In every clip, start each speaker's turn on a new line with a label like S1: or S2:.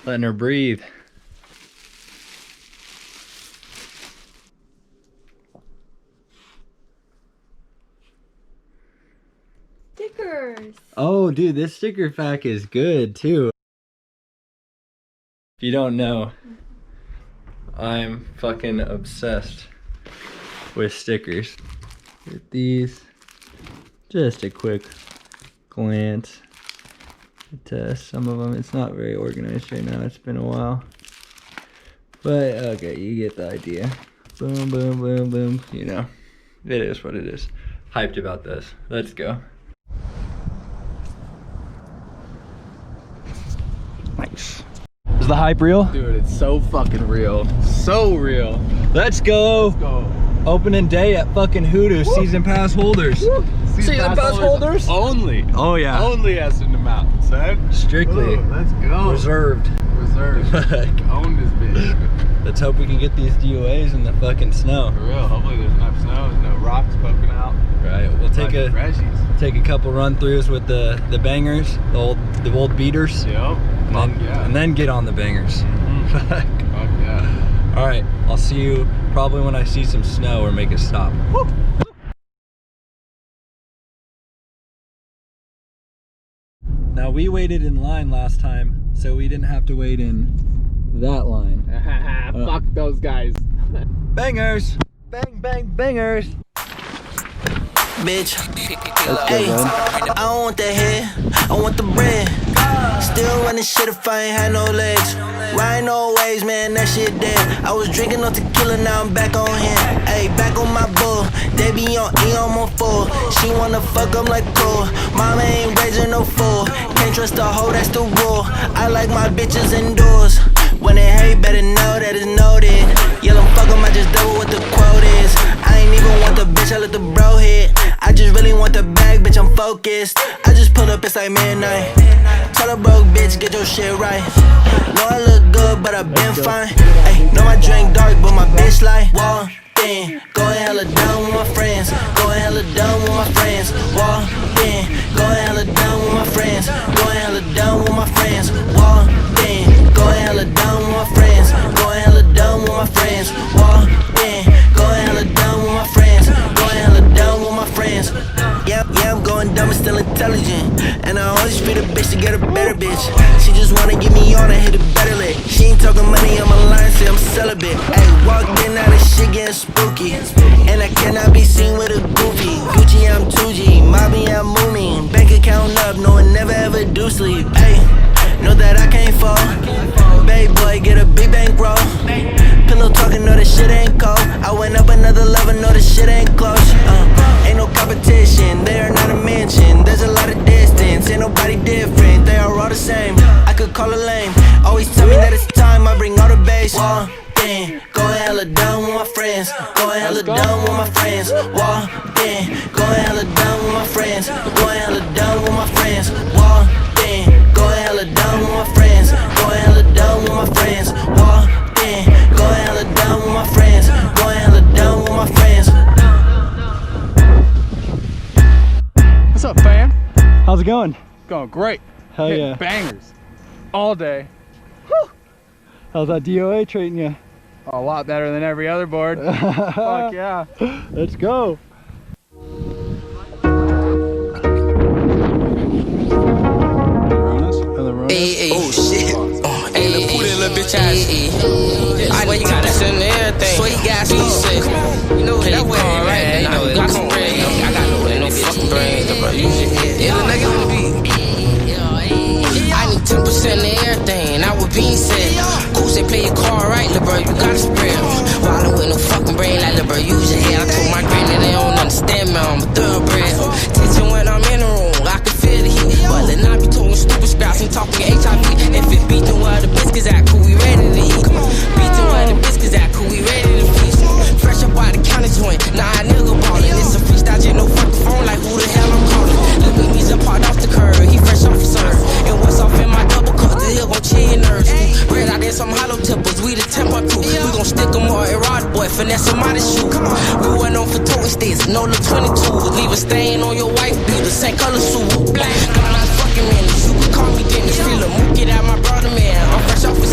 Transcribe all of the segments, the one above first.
S1: Letting her breathe.
S2: Stickers.
S1: Oh, dude, this sticker pack is good too. If you don't know, I'm fucking obsessed with stickers. With these, just a quick glance at some of them. It's not very organized right now. It's been a while. But, okay, you get the idea. Boom, boom, boom, boom. You know, it is what it is. Hyped about this. Let's go. Nice. Is the hype real?
S3: Dude, it's so fucking real. So real.
S1: Let's go.
S3: Let's go.
S1: Opening day at fucking Hoodoo. Woo. Season pass holders. Woo. Season pass holders?
S3: Only.
S1: Oh yeah.
S3: Only as in the mountain, son.
S1: Strictly.
S3: Ooh, let's go.
S1: Reserved.
S3: Reserved. Own this bitch.
S1: Let's hope we can get these DOAs in the fucking snow.
S3: For real. Hopefully there's enough snow. There's no rocks poking out.
S1: Right. We'll take a couple run throughs with the bangers, the old beaters.
S3: Yep.
S1: And then get on the bangers.
S3: Mm-hmm. Fuck yeah.
S1: All right. I'll see you probably when I see some snow or make a stop. Woo. Now we waited in line last time, so we didn't have to wait in that line.
S3: Fuck those guys.
S1: Bangers! Bang, bang, bangers!
S4: Bitch, hey, I don't want that head, I want the bread. Still running shit if I ain't had no legs. Riding no waves, man, that shit dead. I was drinking on tequila, now I'm back on him. Hey, back on my bull. They be on E, I'm on full. She wanna fuck, I'm like cool. Mama ain't raising no fool. Can't trust a hoe, that's the rule. I like my bitches indoors. When they hate, better know that it's noted. Yeah, I'm fuck 'em, I just double what the quote is. I ain't even want the bitch, I let the bro hit. I just really want the bag, bitch, I'm focused. I just pull up, it's like midnight. Tell a broke bitch, get your shit right. Know I look good, but I been fine. Ay, know I drink dark, but my bitch like wall in. Going hella down with my friends. Going hella down with my friends. Wall in. Going hella down with my friends. Going hella down with my friends. Wall in. Going hella down with my friends. Going hella down with my friends. Wall in. Going hella down with my friends. Going hella down with my friends. Yeah, I'm going dumb but still intelligent. And I always treat a bitch to get a better bitch. She just wanna get me on and hit a better lick. She ain't talking money on my line, say I'm celibate. Ayy, walked in, now this shit getting spooky. And I cannot be seen with a goofy. Gucci, I'm 2G, Mobby, I'm moving. Bank account up, no one never ever do sleep. Ayy, know that I can't fall. Babe boy, get a big bankroll. Pillow talking, know this shit ain't cold. I went up another level, know this shit ain't close. Ain't no competition, they are not a mention. There's a lot of distance, ain't nobody different. They are all the same, I could call it lame. Always tell me that it's time, I bring all the bass. Wall in, going hella down with my friends. Going hella down with my friends. Wall in, going hella down with my friends. Going hella down with my friends. Wall in, going hella down with my friends. Going hella down with my friends. Wall in, going hella down with my friends. Going hella down with my friends.
S3: What's up, fam?
S1: How's it going?
S3: Going great.
S1: Hell yeah.
S3: Bangers. All day.
S1: Whew. How's that DOA treating you?
S3: A lot better than every other board. Fuck yeah.
S1: Let's go.
S4: Oh shit. Hey, look who that little bitch ass. I swear you got this in everything. Swear you got some. You know that way, right? You know got some brains. I got no fucking brains, bro. You shit. Yeah, little nigga on the beat. I need 10% of everything. I was being said. Cool say play your card right, little bro. You gotta spread. While I with no fucking brain like little bro. Use your head. I told my granny they don't understand me. I'm a thoroughbred. Tension when I'm in the room. I can feel the heat. But then I be talking stupid scraps and talking HIV. If it beat the where the biscuits at, cool, we ready to eat. Beat the where the biscuits at, cool, we ready to feast. Fresh up out the county joint. Nah, I nigga ballin'. It's a freestyle jet, no fucking phone. Like who the hell I'm calling? Look me, he's a part off the curb. He fresh off the surf. And what's off in my double cup? The hill gon' chill your nerves. Red out there, some hollow tippers. We the temper crew. We gon' stick 'em or a rod boy. Finesse him out his shoe. We went on for toting states. No look 22. Leave a stain on your wife. Be the same color suit. Black. Got a fucking minutes. You can call me Dennis. Feel a mook, get out my brother, man. I'm fresh off the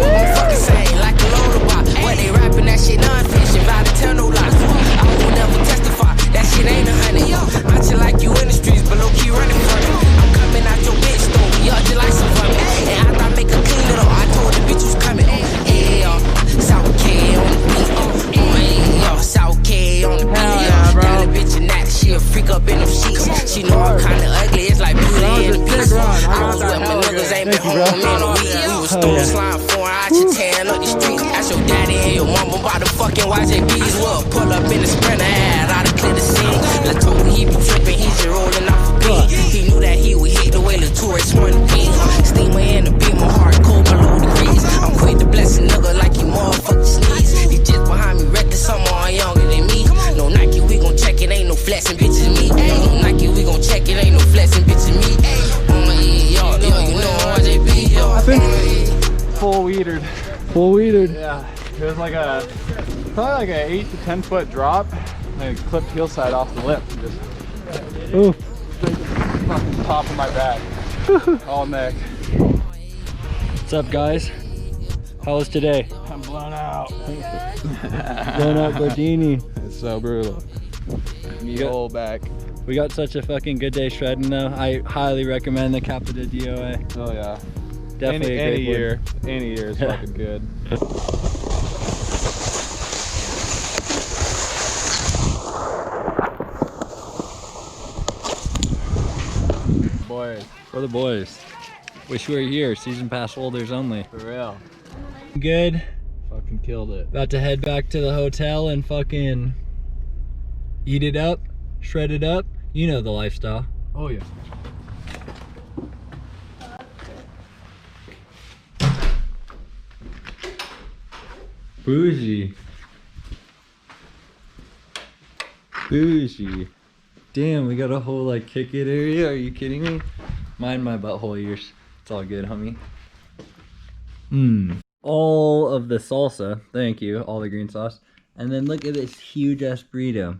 S4: fucking same like a lullaby. What they rapping, that shit non-fiction, vow to tell no lies. I will never testify, that shit ain't 100. I chill like you in the streets, but low key running from me. I'm coming out your bitch store, y'all just like some fun. And I thought make a clean it up, I told the bitch was coming. Yeah, South K on the beat. Yeah, South K on the beat. Down the bitch and that, she a freak up in them sheets. She know I'm kinda ugly, it's like Beauty and the Beast. I was with my niggas, ain't been home in a week. We was throwing slime for I should tearing up the streets. That's your daddy and your mama about the fucking YJBs. Well, pull up in the Sprinter, had out to clear the scene. Lil' told me he be tripping, he's just rolling off a beat. He knew that he would hit the way Lil' Tourist wanted to be. Steamer in the beat, my heart cold below degrees. I'm quick to bless a nigga like he motherfucking sneeze. He just behind me, wrecked someone younger than me. No Nike, we gon' check it, ain't no flexing, bitches me. No Nike, we gon' check it, ain't no flexing, bitches me. Yo, you know RJB, yo.
S3: Full weedered.
S1: Full weedered.
S3: Yeah, it was like probably like a 8 to 10 foot drop. And it clipped hillside off the lip. And just
S1: Ooh.
S3: straight to the fucking top of my back. All neck.
S1: What's up, guys? How was today?
S3: I'm blown out.
S1: Blown out Gordini.
S3: It's so brutal. Me whole back.
S1: We got such a fucking good day shredding though. I highly recommend the Capita DOA.
S3: Oh yeah.
S1: Definitely a
S3: any
S1: great
S3: year. Any year is fucking good. Boys.
S1: For the boys. Wish we were here. Season pass holders only.
S3: For real.
S1: Good.
S3: Fucking killed it.
S1: About to head back to the hotel and fucking eat it up, shred it up. You know the lifestyle.
S3: Oh yeah.
S1: Bougie. Bougie. Damn, we got a whole like kick it area. Are you kidding me? Mind my butthole ears. It's all good, homie. All of the salsa. Thank you. All the green sauce. And then look at this huge ass burrito.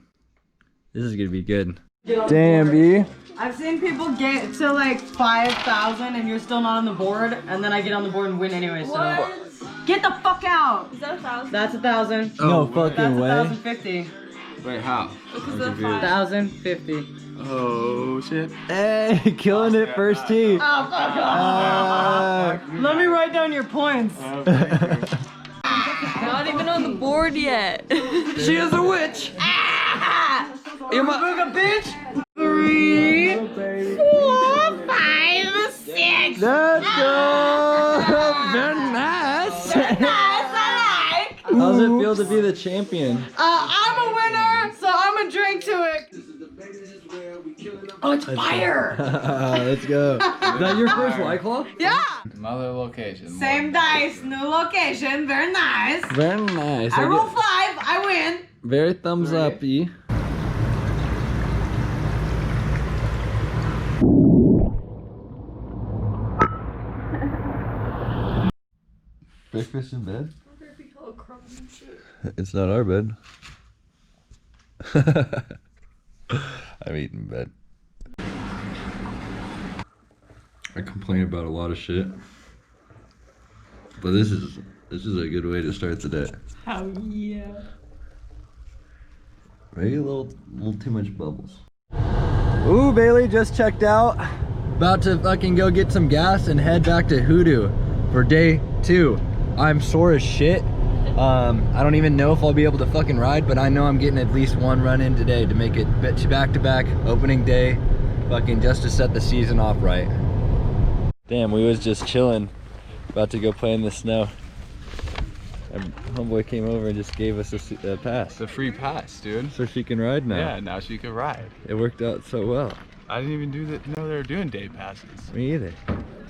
S1: This is gonna be good.
S3: Damn, B.
S5: I've seen people get to like 5,000 and you're still not on the board, and then I get on the board and win anyway. So get the fuck out.
S2: Is that 1,000?
S5: That's 1,000.
S1: No
S5: That's
S1: fucking way.
S5: 1,050.
S3: Wait, how?
S2: Because of 5.
S5: 1,050.
S3: Oh shit.
S1: Hey, killing it first tee.
S5: Oh, fuck off. Let me write down your points.
S2: Not even on the board yet.
S5: She is a witch. You motherfucker bitch. 3, 4, 5, 6.
S1: Let's go. Very nice.
S5: Nice, I like.
S1: How's it feel to be the champion?
S5: I'm a winner, so I'm gonna drink to it. Oh, it's fire.
S1: Let's go. Is that your first White Claw?
S5: Yeah.
S3: Another location.
S5: Same dice, new location, very nice.
S1: Very nice.
S5: I roll 5, I win.
S1: Very thumbs up, E. Breakfast in bed? It's not our bed. I'm eating bed. I complain about a lot of shit, but this is a good way to start the day.
S5: Oh yeah.
S1: Maybe a little too much bubbles. Ooh, Bailey just checked out. About to fucking go get some gas and head back to Hoodoo for day 2. I'm sore as shit. I don't even know if I'll be able to fucking ride, but I know I'm getting at least one run in today to make it back to back opening day, fucking just to set the season off right. Damn, we was just chilling, about to go play in the snow. And homeboy came over and just gave us a pass.
S3: It's a free pass, dude.
S1: So she can ride now.
S3: Yeah, now she can ride.
S1: It worked out so well.
S3: I didn't even know they were doing day passes.
S1: Me either.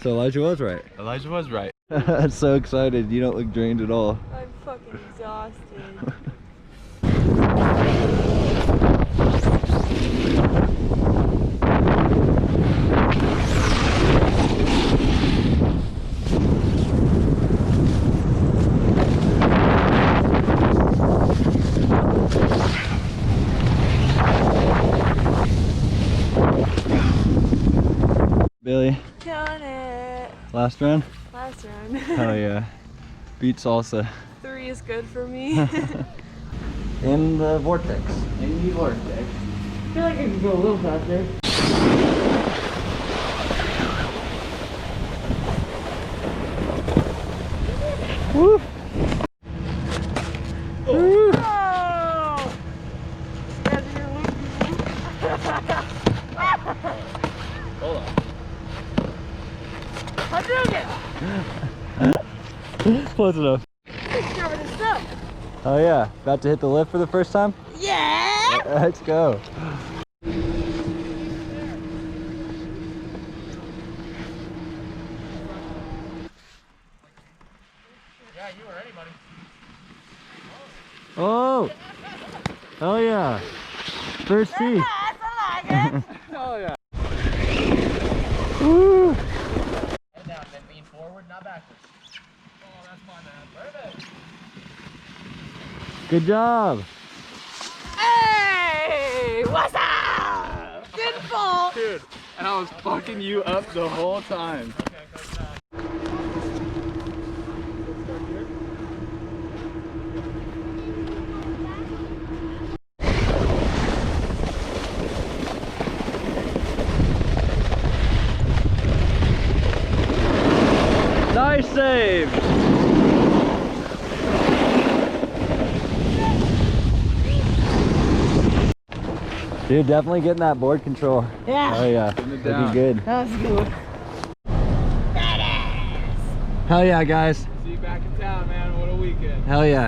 S1: So Elijah was right.
S3: Elijah was right.
S1: I'm so excited. You don't look drained at all.
S2: I'm fucking exhausted.
S1: Billy,
S2: Killing it.
S1: last run?
S2: Last round.
S1: Hell yeah.
S3: Beat salsa.
S2: 3 is good for me.
S1: In the vortex.
S3: In the vortex.
S5: I feel like I could go a little faster.
S1: Woo! Woo!
S3: Hold on.
S2: I'm doing it!
S1: Close enough.
S2: It's covered in snow.
S1: Oh yeah, about to hit the lift for the first time?
S2: Yeah!
S1: Let's go.
S3: Yeah, you were ready, buddy.
S1: Oh! Oh yeah. First tee.
S3: Oh yeah.
S1: Woo!
S3: Head down, then lean forward, not backwards. Oh, that's my man. Perfect.
S1: Good job.
S2: Hey! What's up? Good fall!
S3: Dude, and I was fucking you up the whole time.
S1: Nice save. Dude, definitely getting that board control.
S5: Yeah.
S1: Oh yeah,
S3: Getting it
S1: looking
S3: down.
S1: good.
S5: That was a good one.
S1: Hell yeah, guys.
S3: See you back in town, man. What a weekend.
S1: Hell yeah.